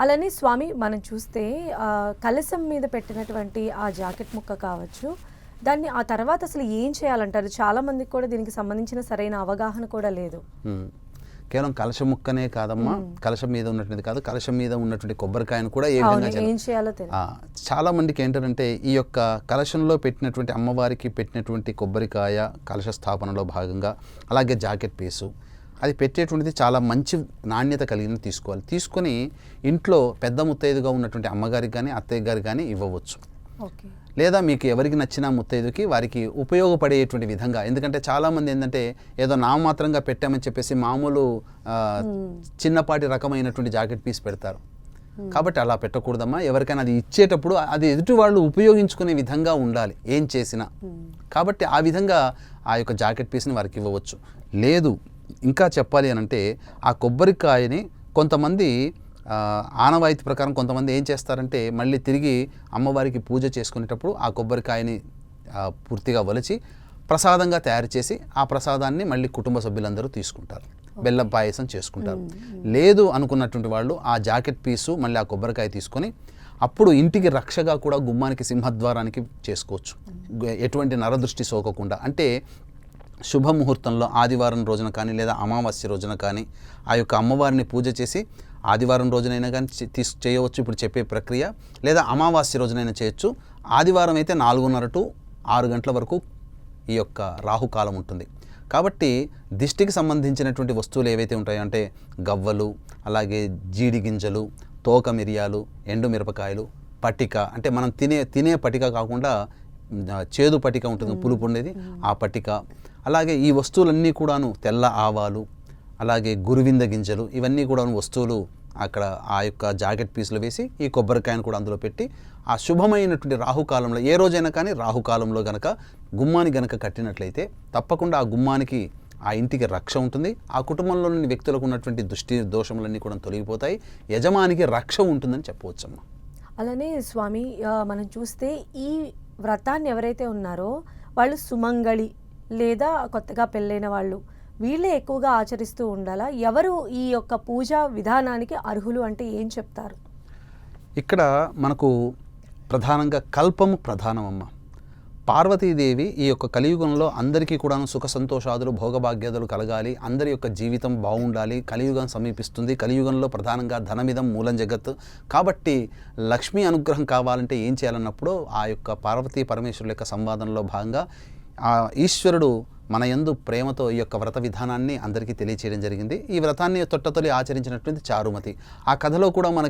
అలానే స్వామి మనం చూస్తే కలశం మీద పెట్టినటువంటి ఆ జాకెట్ ముక్క కావచ్చు, దాన్ని ఆ తర్వాత అసలు ఏం చేయాలంటారు? చాలా మందికి కూడా దీనికి సంబంధించిన సరైన అవగాహన కూడా లేదు. కేవలం కలశం ముక్కనే కాదమ్మా, కలశం మీద ఉన్నటువంటిది కాదు, కలశం మీద ఉన్నటువంటి కొబ్బరికాయను కూడా ఏ అవును, విధంగా ఏం చేయాలో తెలియదు. చాలా మందికి ఏంటంటే ఈ యొక్క కలశంలో పెట్టినటువంటి అమ్మవారికి పెట్టినటువంటి కొబ్బరికాయ కలశ స్థాపనలో భాగంగా, అలాగే జాకెట్ పీసు అది పెట్టేటువంటిది చాలా మంచి నాణ్యత కలిగిన తీసుకోవాలి. తీసుకొని ఇంట్లో పెద్ద ముత్తైదుగా ఉన్నటువంటి అమ్మగారికి కానీ అత్తయ్య గారికి కానీ ఇవ్వవచ్చు. ఓకే. లేదా మీకు ఎవరికి నచ్చిన ముత్తైదుకి వారికి ఉపయోగపడేటువంటి విధంగా, ఎందుకంటే చాలామంది ఏంటంటే ఏదో నామమాత్రంగా పెట్టామని చెప్పేసి మామూలు చిన్నపాటి రకమైనటువంటి జాకెట్ పీస్ పెడతారు. కాబట్టి అలా పెట్టకూడదమ్మా. ఎవరికైనా అది ఇచ్చేటప్పుడు అది ఎదుటి వాళ్ళు ఉపయోగించుకునే విధంగా ఉండాలి ఏం చేసినా. కాబట్టి ఆ విధంగా ఆ యొక్క జాకెట్ పీస్ని వారికి ఇవ్వవచ్చు. లేదు ఇంకా చెప్పాలి అని అంటే ఆ కొబ్బరికాయని కొంతమంది ఆనవాయితీ ప్రకారం కొంతమంది ఏం చేస్తారంటే మళ్ళీ తిరిగి అమ్మవారికి పూజ చేసుకునేటప్పుడు ఆ కొబ్బరికాయని పూర్తిగా ఒలిచి ప్రసాదంగా తయారు చేసి ఆ ప్రసాదాన్ని మళ్ళీ కుటుంబ సభ్యులందరూ తీసుకుంటారు, బెల్లం పాయసం చేసుకుంటారు. లేదు అనుకున్నటువంటి వాళ్ళు ఆ జాకెట్ పీసు మళ్ళీ ఆ కొబ్బరికాయ తీసుకొని అప్పుడు ఇంటికి రక్షగా కూడా గుమ్మానికి సింహద్వారానికి చేసుకోవచ్చు, ఎటువంటి నరదృష్టి సోకకుండా. అంటే శుభముహూర్తంలో ఆదివారం రోజున కానీ లేదా అమావాస్య రోజున కానీ ఆ యొక్క అమ్మవారిని పూజ చేసి ఆదివారం రోజునైనా కానీ చేయవచ్చు ఇప్పుడు చెప్పే ప్రక్రియ, లేదా అమావాస్య రోజునైనా చేయొచ్చు. ఆదివారం అయితే 4:30 to 6 గంటల వరకు ఈ యొక్క రాహుకాలం ఉంటుంది. కాబట్టి దిష్టికి సంబంధించినటువంటి వస్తువులు ఏవైతే ఉంటాయో అంటే గవ్వలు, అలాగే జీడి గింజలు, తోక మిరియాలు, ఎండు మిరపకాయలు, పటిక అంటే మనం తినే పటిక కాకుండా చేదు పటిక ఉంటుంది పులుపు ఉండేది, ఆ పటిక, అలాగే ఈ వస్తువులన్నీ కూడాను తెల్ల ఆవాలు, అలాగే గురువింద గింజలు, ఇవన్నీ కూడా వస్తువులు అక్కడ ఆ యొక్క జాకెట్ పీసులు వేసి ఈ కొబ్బరికాయను కూడా అందులో పెట్టి ఆ శుభమైనటువంటి రాహుకాలంలో ఏ రోజైనా కానీ రాహుకాలంలో గనక గుమ్మానికి గనక కట్టినట్లయితే తప్పకుండా ఆ గుమ్మానికి ఆ ఇంటికి రక్ష ఉంటుంది. ఆ కుటుంబంలోని వ్యక్తులకు ఉన్నటువంటి దోషములన్నీ కూడా తొలగిపోతాయి, యజమానికి రక్ష ఉంటుందని చెప్పవచ్చమ్మా. అలానే స్వామి మనం చూస్తే ఈ వ్రతాన్ని ఎవరైతే ఉన్నారో వాళ్ళు సుమంగళి లేదా కొత్తగా పెళ్ళైన వాళ్ళు వీళ్ళే ఎక్కువగా ఆచరిస్తూ ఉండాలా? ఎవరు ఈ యొక్క పూజా విధానానికి అర్హులు అంటే ఏం చెప్తారు? ఇక్కడ మనకు ప్రధానంగా కల్పము ప్రధానమమ్మ. పార్వతీదేవి ఈ యొక్క కలియుగంలో అందరికీ కూడా సుఖ సంతోషాదులు భోగభాగ్యాదులు కలగాలి, అందరి యొక్క జీవితం బాగుండాలి, కలియుగం సమీపిస్తుంది, కలియుగంలో ప్రధానంగా ధనమిదం మూలం జగత్. కాబట్టి లక్ష్మీ అనుగ్రహం కావాలంటే ఏం చేయాలన్నప్పుడు ఆ యొక్క పార్వతీ పరమేశ్వరుల యొక్క సంవాదంలో భాగంగా ఆ ఈశ్వరుడు మన యందు ప్రేమతో ఈ యొక్క వ్రత విధానాన్ని అందరికీ తెలియచేయడం జరిగింది. ఈ వ్రతాన్ని తొట్టతొలి ఆచరించినటువంటి చారుమతి. ఆ కథలో కూడా మనకి